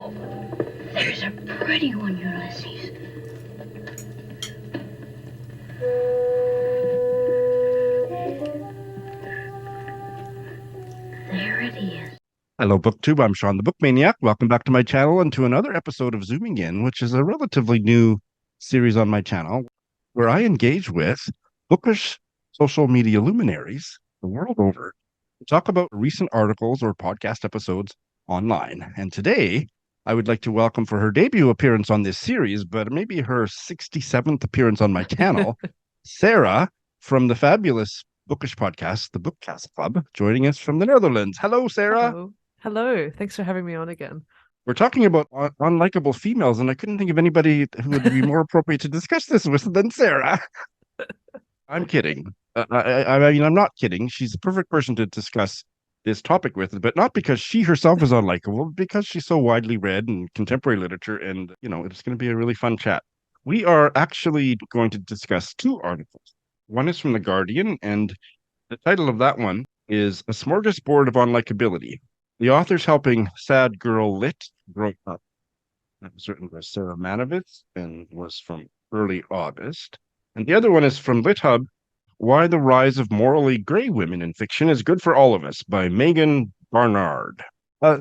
There's a pretty one, Ulysses. There it is. Hello, BookTube. I'm Shawn the Book Maniac. Welcome back to my channel and to another episode of Zooming In, which is a relatively new series on my channel where I engage with bookish social media luminaries the world over to talk about recent articles or podcast episodes online. And today, I would like to welcome for her debut appearance on this series, but maybe her 67th appearance on my channel, Sarah from the fabulous bookish podcast, the Bookcast Club, joining us from the Netherlands. Hello, Sarah. Hello. Hello. Thanks for having me on again. We're talking about unlikable females, and I couldn't think of anybody who would be more appropriate to discuss this with than Sarah. I'm kidding. I mean, I'm not kidding. She's the perfect person to discuss this topic with, but not because she herself is unlikable, but because she's so widely read in contemporary literature, and, it's going to be a really fun chat. We are actually going to discuss two articles. One is from The Guardian, and the title of that one is A Smorgasbord of Unlikability. The author's helping sad girl lit grow up. That was written by Sarah Manovitz and was from early August. And the other one is from LitHub, Why the Rise of Morally Gray Women in Fiction is Good for All of Us by Megan Barnard.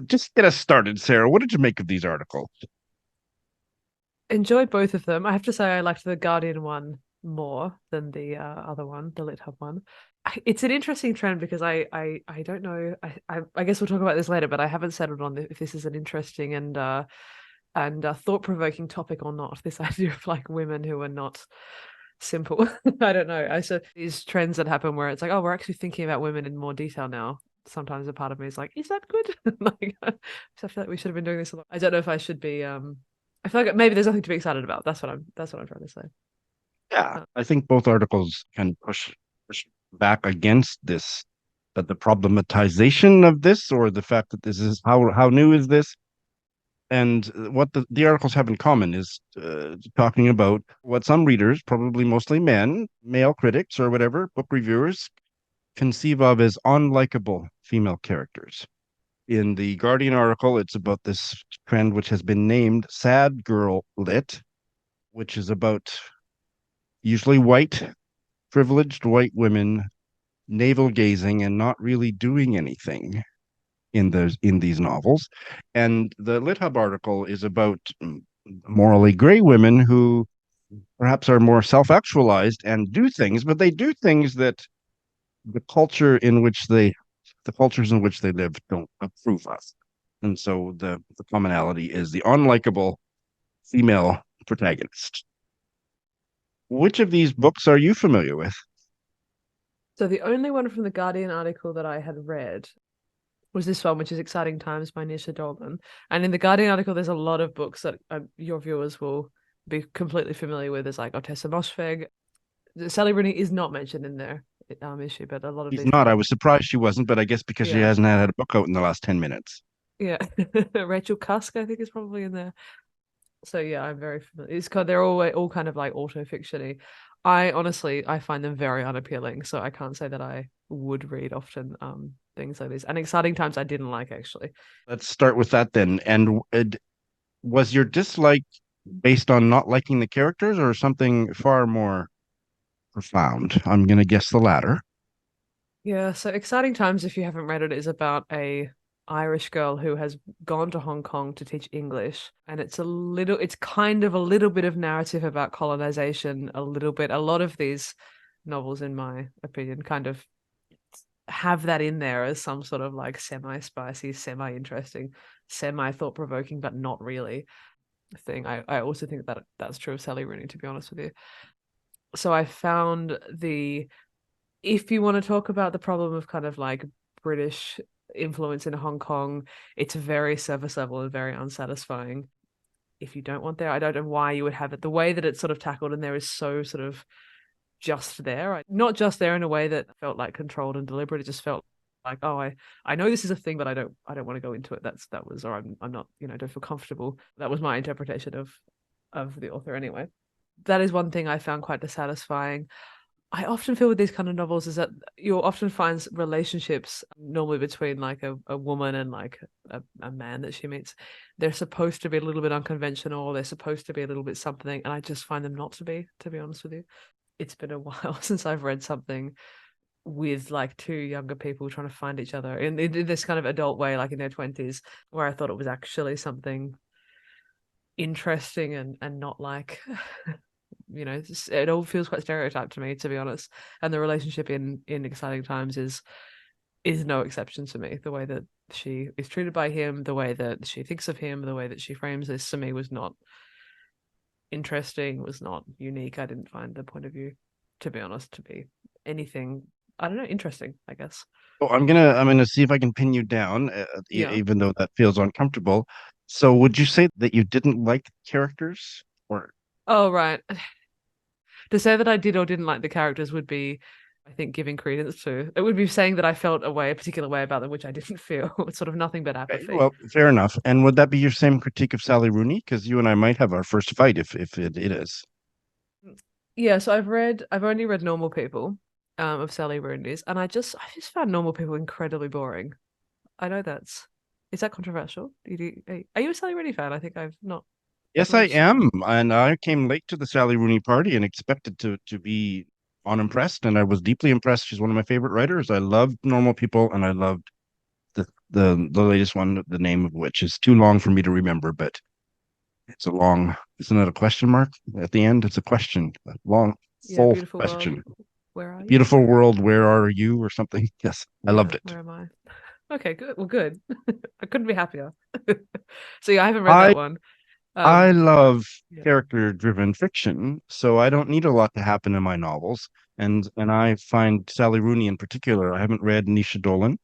Just get us started, Sarah. What did you make of these articles? Enjoyed both of them. I have to say I liked the Guardian one more than the other one, the LitHub one. It's an interesting trend because I don't know. I guess we'll talk about this later, but I haven't settled on if this is an interesting and thought-provoking topic or not. This idea of like women who are not simple. I don't know. So these trends that happen where it's like, oh, we're actually thinking about women in more detail now. Sometimes a part of me is like, is that good? Like, I feel like we should have been doing this a lot. I don't know if I should be. I feel like maybe there's nothing to be excited about. That's what I'm trying to say. Yeah, I think both articles can push back against this, but the problematization of this, or the fact that this is how new is this, and what the articles have in common is talking about what some readers, probably mostly men, male critics or whatever, book reviewers, conceive of as unlikable female characters. In the Guardian article, it's about this trend which has been named sad girl lit, which is about usually white, privileged white women navel gazing and not really doing anything in these novels. And the LitHub article is about morally gray women who perhaps are more self-actualized and do things, but they do things that the cultures in which they live don't approve of. And so the commonality is the unlikable female protagonist. Which of these books are you familiar with? So the only one from the Guardian article that I had read was this one, which is Exciting Times by Nisha Dolan. And in the Guardian article, there's a lot of books that your viewers will be completely familiar with. There's like Ottessa Moshfegh. Sally Rooney is not mentioned in their issue, but a lot of She's these. not. I was surprised she wasn't, but I guess because she hasn't had a book out in the last 10 minutes. Yeah. Rachel Cusk, I think, is probably in there. So yeah, I'm very familiar. They're all kind of like auto-fiction-y. I find them very unappealing, so I can't say that I would read often things like this. And Exciting Times I didn't like, actually. Let's start with that then. And was your dislike based on not liking the characters or something far more profound? I'm going to guess the latter. Yeah, so Exciting Times, if you haven't read it, is about a Irish girl who has gone to Hong Kong to teach English, and it's kind of a little bit of narrative about colonization, a lot of these novels, in my opinion, kind of have that in there as some sort of like semi-spicy, semi-interesting, semi-thought-provoking, but not really thing. I also think that that's true of Sally Rooney, to be honest with you. So I found if you want to talk about the problem of kind of like British influence in Hong Kong, it's very surface level and very unsatisfying. If you don't want there, I don't know why you would have it. The way that it's sort of tackled in there is so sort of just there, not just there in a way that felt like controlled and deliberate. It just felt like, oh, I know this is a thing, but I don't want to go into it. I'm not, don't feel comfortable. That was my interpretation of the author anyway. That is one thing I found quite dissatisfying. I often feel with these kind of novels is that you'll often find relationships normally between like a woman and like a man that she meets. They're supposed to be a little bit unconventional. They're supposed to be a little bit something. And I just find them not to be honest with you. It's been a while since I've read something with like two younger people trying to find each other in this kind of adult way, like in their 20s, where I thought it was actually something interesting and not like it all feels quite stereotyped to me, to be honest. And the relationship in Exciting Times is no exception to me. The way that she is treated by him, the way that she thinks of him, the way that she frames this to me was not interesting, was not unique. I didn't find the point of view, to be honest, to be anything, I don't know, interesting, I guess. Oh, I'm gonna see if I can pin you down, Yeah. even though that feels uncomfortable. So, would you say that you didn't like characters, or Oh, right. To say that I did or didn't like the characters would be, I think, giving credence to. It would be saying that I felt a particular way about them, which I didn't feel. It's sort of nothing but okay, apathy. well, fair enough. And would that be your same critique of Sally Rooney? Because you and I might have our first fight if it is. Yeah, so I've only read Normal People, of Sally Rooney's, and I just found Normal People incredibly boring. I know is that controversial? Are you a Sally Rooney fan? I think I've not Yes, I much. am, and I came late to the Sally Rooney party and expected to be unimpressed, and I was deeply impressed. She's one of my favorite writers. I loved Normal People, and I loved the latest one, the name of which is too long for me to remember, but it's a long, isn't it a question mark at the end? It's a question, a long, Yeah, full Beautiful World. question. Where are you? Beautiful world, where are you, or something? Yes, I Yeah, loved it. where am I? Okay, good. Well, good. I couldn't be happier. So yeah, I haven't read I that one. I Um, love yeah. character-driven fiction, so I don't need a lot to happen in my novels. And I find Sally Rooney in particular. I haven't read Nisha Dolan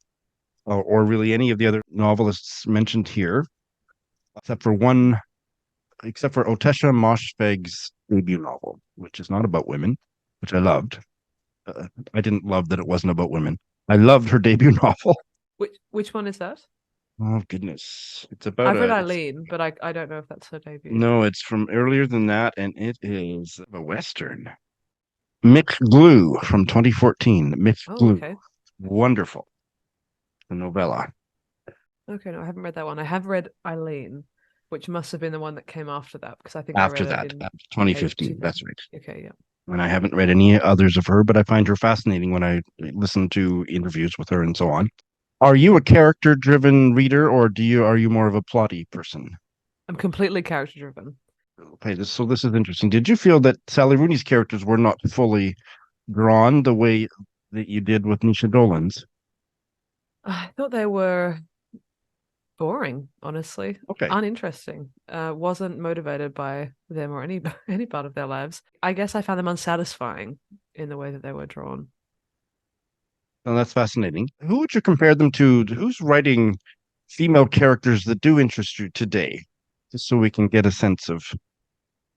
or really any of the other novelists mentioned here, except for one, except for Ottessa Moshfegh's debut novel, which is not about women, which I loved. I didn't love that it wasn't about women. I loved her debut novel. Which one is that? Oh goodness, it's about I've read a. It's Eileen, but I don't know if that's her debut. no, it's from earlier than that, and it is a western. McGlue from 2014. Oh, McGlue. okay. Wonderful. The novella. Okay, no, I haven't read that one. I have read Eileen, which must have been the one that came after that because I think I After read it that, in after 2015. That's 2000. right. Okay, yeah. And I haven't read any others of her, but I find her fascinating when I listen to interviews with her and so on. Are you a character-driven reader, or are you more of a plotty person? I'm completely character driven. Okay, so this is interesting. Did you feel that Sally Rooney's characters were not fully drawn the way that you did with Nisha Dolan's? I thought they were boring, honestly, Okay. uninteresting. Wasn't motivated by them or any any part of their lives. I guess I found them unsatisfying in the way that they were drawn. Oh, that's fascinating. Who would you compare them to? Who's writing female characters that do interest you today? Just so we can get a sense of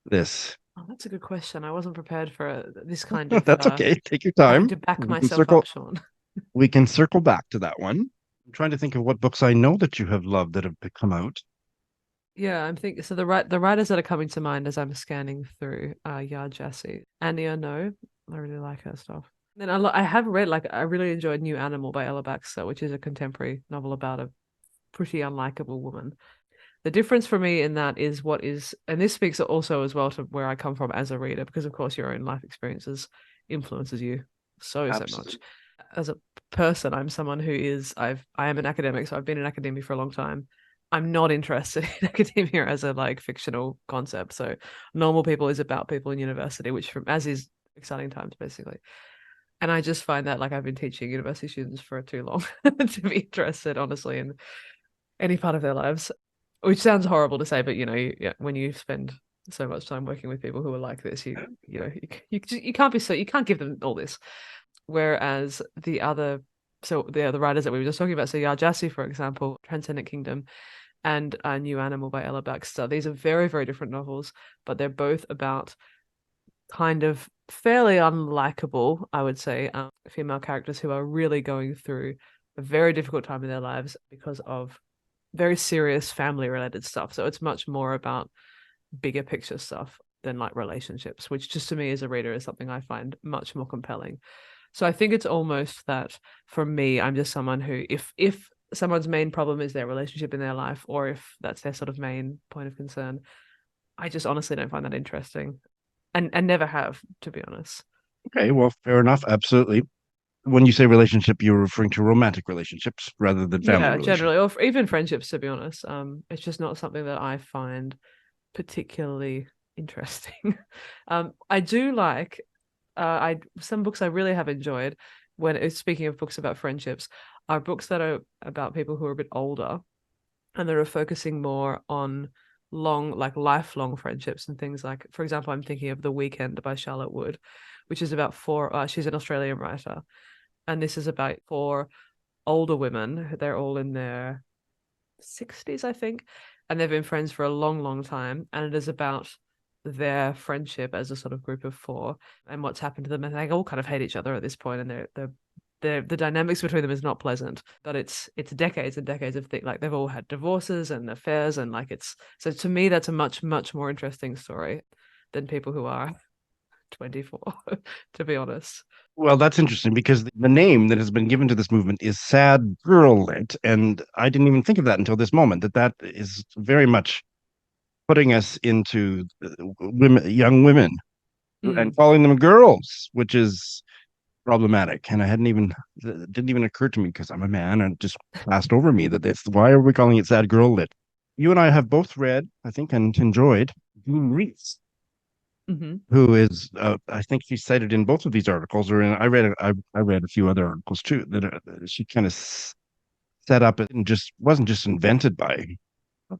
this. Oh, that's a good question. I wasn't prepared for this kind of That's okay. Take your having time. to back We can myself up, circle. Shawn. We can circle back to that one. I'm trying to think of what books I know that you have loved that have come out. Yeah, I'm thinking. So the writers that are coming to mind as I'm scanning through Yaa Gyasi and Ernaux. I really like her stuff. Then I have read I really enjoyed New Animal by Ella Baxter, which is a contemporary novel about a pretty unlikable woman. The difference for me in that is and this speaks also as well to where I come from as a reader, because of course your own life experiences influences you so much. Absolutely. As a person, I'm someone who I am an academic, so I've been in academia for a long time. I'm not interested in academia as a fictional concept. So Normal People is about people in university, as is Exciting Times basically. And I just find that I've been teaching university students for too long to be interested, honestly, in any part of their lives, which sounds horrible to say, but when you spend so much time working with people who are like this, you can't be you can't give them all this. Whereas the writers that we were just talking about, so Yaa Gyasi, for example, Transcendent Kingdom, and A New Animal by Ella Baxter, these are very, very different novels, but they're both about kind of fairly unlikable, I would say, female characters who are really going through a very difficult time in their lives because of very serious family related stuff. So it's much more about bigger picture stuff. than like relationships, which just to me as a reader is something I find much more compelling. So I think it's almost that for me, I'm just someone who, if someone's main problem is their relationship in their life, or if that's their sort of main point of concern, I just honestly don't find that interesting, and never have, to be honest. Okay, well, fair enough. Absolutely. When you say relationship, you're referring to romantic relationships rather than family Yeah, relationships. generally, or even friendships, to be honest. It's just not something that I find particularly interesting. I do like, I some books I really have enjoyed speaking of books about friendships, are books that are about people who are a bit older and that are focusing more on like lifelong friendships and things like, for example, I'm thinking of The Weekend by Charlotte Wood, which is about she's an Australian writer, and this is about four older women. They're all in their 60s, I think, and they've been friends for a long, long time. And it is about their friendship as a sort of group of four and what's happened to them. And they all kind of hate each other at this point, and the dynamics between them is not pleasant. But it's decades and decades of things. Like they've all had divorces and affairs, and like it's so to me that's a much, much more interesting story than people who are 24, to be honest. Well, that's interesting because the name that has been given to this movement is sad girl lit, and I didn't even think of that until this moment. That is very much putting us into women, young women, and calling them girls, which is problematic. And I hadn't even it didn't even occur to me because I'm a man, and it just passed over me that it's why are we calling it sad girl lit? You and I have both read, I think, and enjoyed Jean Rhys, Mm-hmm. who is I think she's cited in both of these articles, or I read a few other articles too that she kind of set up and just wasn't just invented by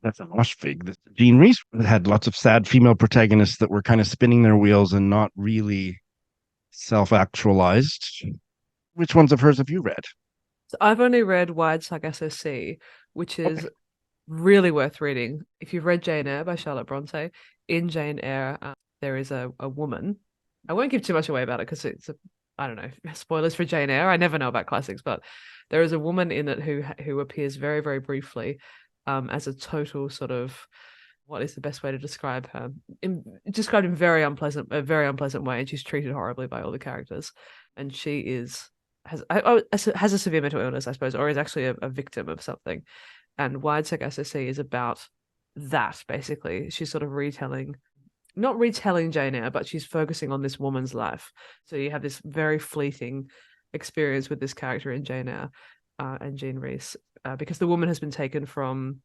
that's a Moshfegh. Jean Rhys had lots of sad female protagonists that were kind of spinning their wheels and not really self-actualized. Which ones of hers have you read? So I've only read Wide Sargasso Sea, which is really worth reading. If you've read Jane Eyre by Charlotte Bronte, in Jane Eyre, there is a woman. I won't give too much away about it because I don't know, spoilers for Jane Eyre. I never know about classics, but there is a woman in it who appears very, very briefly, as a total sort of, what is the best way to describe her? Described in a very unpleasant way, and she's treated horribly by all the characters, and she has a severe mental illness, I suppose, or is actually a victim of something. And Wide Sargasso Sea is about that, basically. She's sort of not retelling Jane Eyre, but she's focusing on this woman's life. So you have this very fleeting experience with this character in Jane Eyre and Jean Rhys, because the woman has been taken from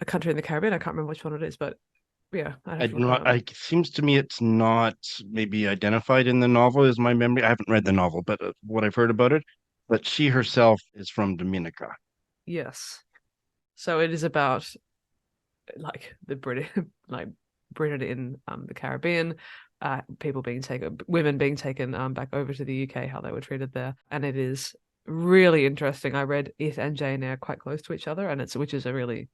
a country in the Caribbean. I can't remember which one it is, but yeah. It seems to me it's not maybe identified in the novel, is my memory. I haven't read the novel, but what I've heard about it, but she herself is from Dominica. Yes. So it is about like the British, like Britain in the Caribbean, women being taken back over to the UK, how they were treated there, and it is really interesting. I read it and Jane Eyre quite close to each other, and which is a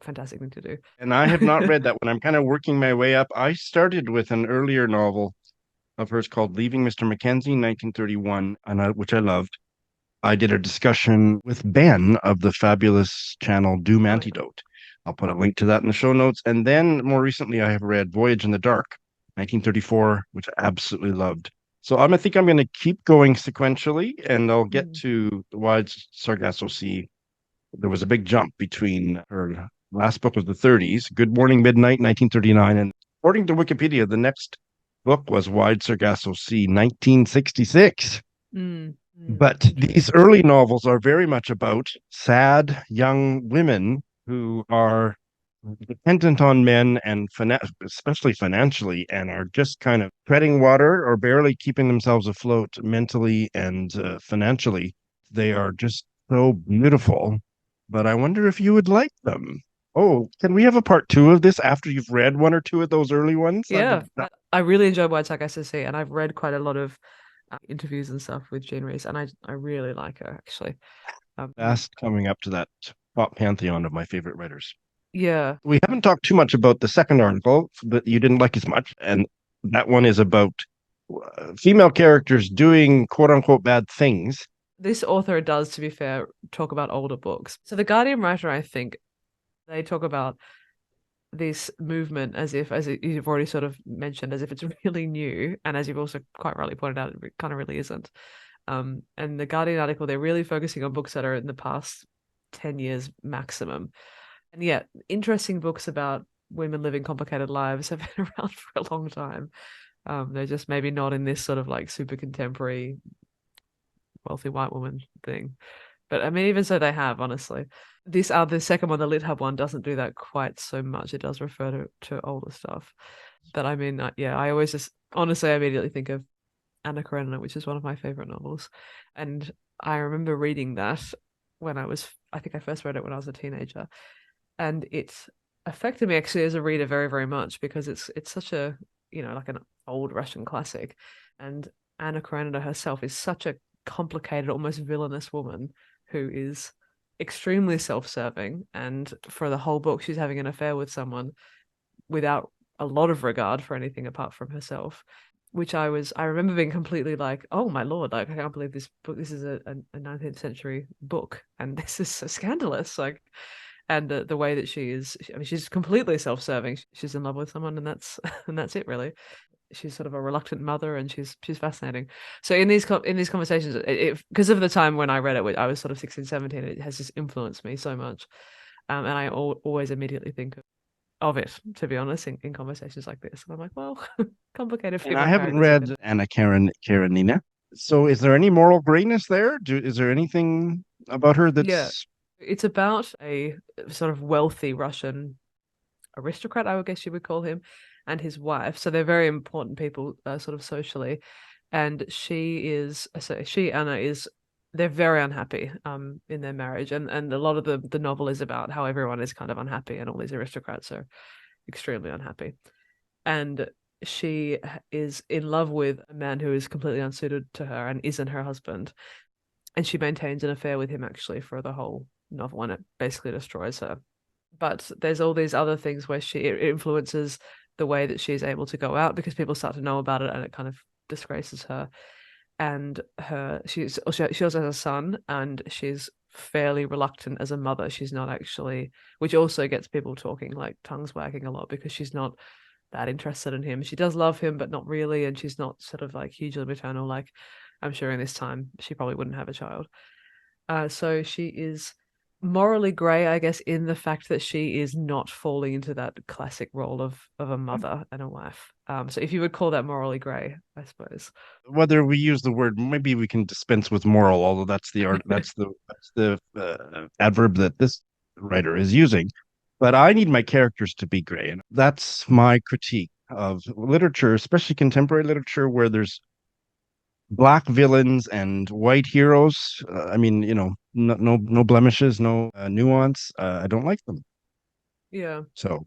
fantastic thing to do. And I have not read that one. I'm kind of working my way up. I started with an earlier novel of hers called Leaving Mr. Mackenzie, 1931, which I loved. I did a discussion with Ben of the fabulous channel Doom Antidote. I'll put a link to that in the show notes. And then more recently, I have read Voyage in the Dark, 1934, which I absolutely loved. So I think I'm going to keep going sequentially, and I'll get to the Wide Sargasso Sea. There was a big jump between her last book of the 30s, Good Morning Midnight, 1939. And according to Wikipedia, the next book was Wide Sargasso Sea, 1966. But these early novels are very much about sad young women who are dependent on men and especially financially, and are just kind of treading water or barely keeping themselves afloat mentally and financially. They are just so beautiful, but I wonder if you would like them. Oh, can we have a part 2 of this after you've read one or two of those early ones? Yeah, I really enjoy Wide Sargasso Sea, and I've read quite a lot of interviews and stuff with Jean Rhys, and I really like her, actually. Fast coming up to that top pantheon of my favorite writers. Yeah. We haven't talked too much about the second article that you didn't like as much, and that one is about female characters doing quote unquote bad things. This author does, to be fair, talk about older books. So the Guardian writer, I think, they talk about this movement you've already sort of mentioned, as if it's really new, and as you've also quite rightly pointed out, it kind of really isn't. And the Guardian article, they're really focusing on books that are in the past 10 years maximum. And yet, interesting books about women living complicated lives have been around for a long time. They're just maybe not in this sort of like super contemporary wealthy white woman thing. But I mean, even so, they have, honestly. The second one, the Lit Hub one, doesn't do that quite so much. It does refer to older stuff. But I mean, I always just, honestly, I immediately think of Anna Karenina, which is one of my favorite novels. And I remember reading that I think I first read it when I was a teenager. And it affected me actually as a reader very, very much, because it's such a, like an old Russian classic. And Anna Karenina herself is such a complicated, almost villainous woman who is extremely self-serving, and for the whole book she's having an affair with someone without a lot of regard for anything apart from herself, which I remember being completely like, oh my lord, like I can't believe this book, this is a 19th century book and this is so scandalous, like. And the way that she is, I mean, she's completely self-serving. She's in love with someone, and that's it, really. She's sort of a reluctant mother, and she's fascinating. So in these conversations, because of the time when I read it, I was sort of 16, 17, it has just influenced me so much. And I always immediately think of it, to be honest, in conversations like this. And I'm like, well, complicated And female I haven't characters. read Anna Karenina. So is there any moral grayness there? Is there anything about her Yeah, that's it's about a sort of wealthy Russian aristocrat, I would guess you would call him, and his wife. So they're very important people, sort of socially. And Anna is, they're very unhappy in their marriage, and a lot of the novel is about how everyone is kind of unhappy, and all these aristocrats are extremely unhappy. And she is in love with a man who is completely unsuited to her and isn't her husband. And she maintains an affair with him actually for the whole novel, and it basically destroys her. But there's all these other things where it influences the way that she's able to go out, because people start to know about it, and it kind of disgraces her. And she also has a son, and she's fairly reluctant as a mother. She's not actually, which also gets people talking, like tongues wagging a lot, because she's not that interested in him. She does love him, but not really, and she's not sort of like hugely maternal. Like, I'm sure in this time she probably wouldn't have a child. So she is morally grey, I guess, in the fact that she is not falling into that classic role of a mother and a wife. So if you would call that morally grey, I suppose. whether we use the word, maybe we can dispense with moral, although that's the adverb that this writer is using. But I need my characters to be gray, and that's my critique of literature, especially contemporary literature, where there's black villains and white heroes. I mean, no blemishes, no nuance. I don't like them. Yeah. So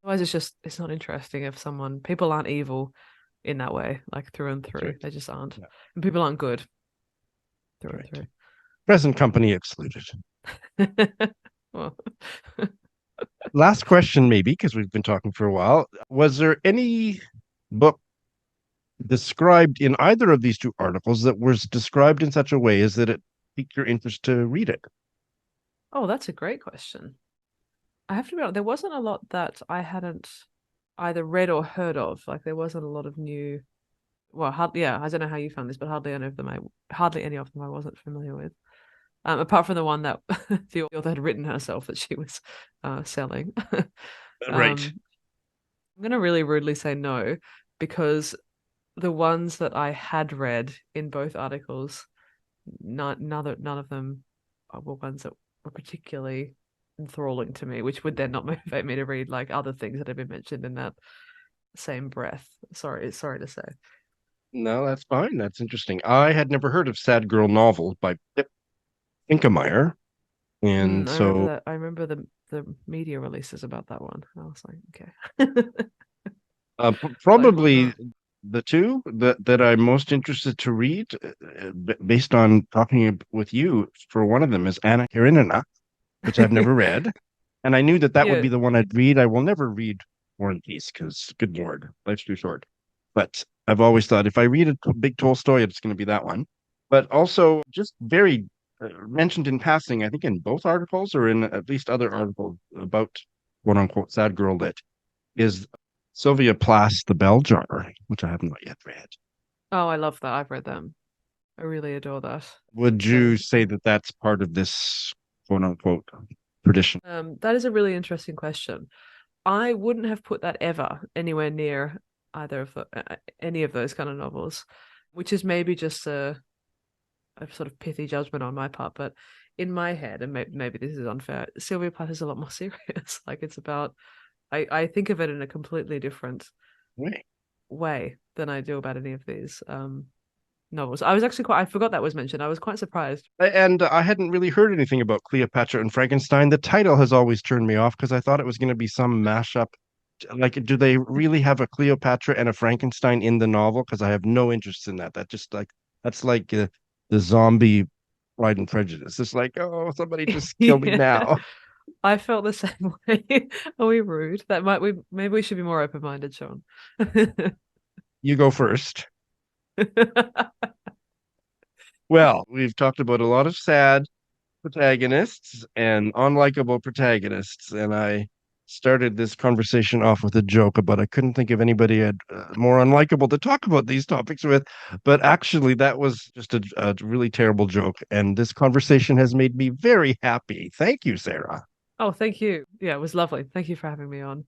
Otherwise, it's not interesting if people aren't evil in that way, like through and through. right. They just aren't. Yeah. And people aren't good through Right. and Present company excluded. through. Well, Last question, maybe, because we've been talking for a while. Was there any book described in either of these two articles that was described in such a way as that it piqued your interest to read it? oh, that's a great question. I have to be honest, there wasn't a lot that I hadn't either read or heard of. Like, there wasn't a lot of new. Well, I don't know how you found this, but hardly any of them I wasn't familiar with. Apart from the one that the author had written herself that she was selling. Right. I'm going to really rudely say no, because the ones that I had read in both articles, none of them were ones that were particularly enthralling to me, which would then not motivate me to read like other things that have been mentioned in that same breath. Sorry to say. No, that's fine. That's interesting. I had never heard of Sad Girl Novel by Finkemeyer. And I remember so that. I remember the media releases about that one. I was like, okay. Like, why probably not? the two that I'm most interested to read, based on talking with you, for one of them is Anna Karenina, which I've never read. And I knew that would Yeah. be the one I'd read. I will never read War and Peace because, good Lord, life's too short. But I've always thought if I read a big Tolstoy, it's going to be that one. But also, just very mentioned in passing, I think in both articles or in at least other articles about quote unquote sad girl lit, is Sylvia Plath, The Bell Jar, which I have not yet read. Oh, I love that. I've read them. I really adore that. Would you say that that's part of this quote unquote tradition? That is a really interesting question. I wouldn't have put that ever anywhere near either of any of those kind of novels, which is maybe just a sort of pithy judgment on my part. But in my head, and maybe this is unfair, Sylvia Plath is a lot more serious. Like it's about, I think of it in a completely different way than I do about any of these novels. I was actually I forgot that was mentioned. I was quite surprised. And I hadn't really heard anything about Cleopatra and Frankenstein. The title has always turned me off because I thought it was going to be some mashup. Like, do they really have a Cleopatra and a Frankenstein in the novel? Because I have no interest in that. That's like the zombie Pride and Prejudice. It's like, oh, somebody just kill me now. I felt the same way. Are we rude? Maybe we should be more open-minded, Shawn. You go first. Well, we've talked about a lot of sad protagonists and unlikable protagonists, and I started this conversation off with a joke about I couldn't think of anybody more unlikable to talk about these topics with, but actually that was just a really terrible joke, and this conversation has made me very happy. Thank you, Sarah. Oh, thank you. Yeah, it was lovely. Thank you for having me on.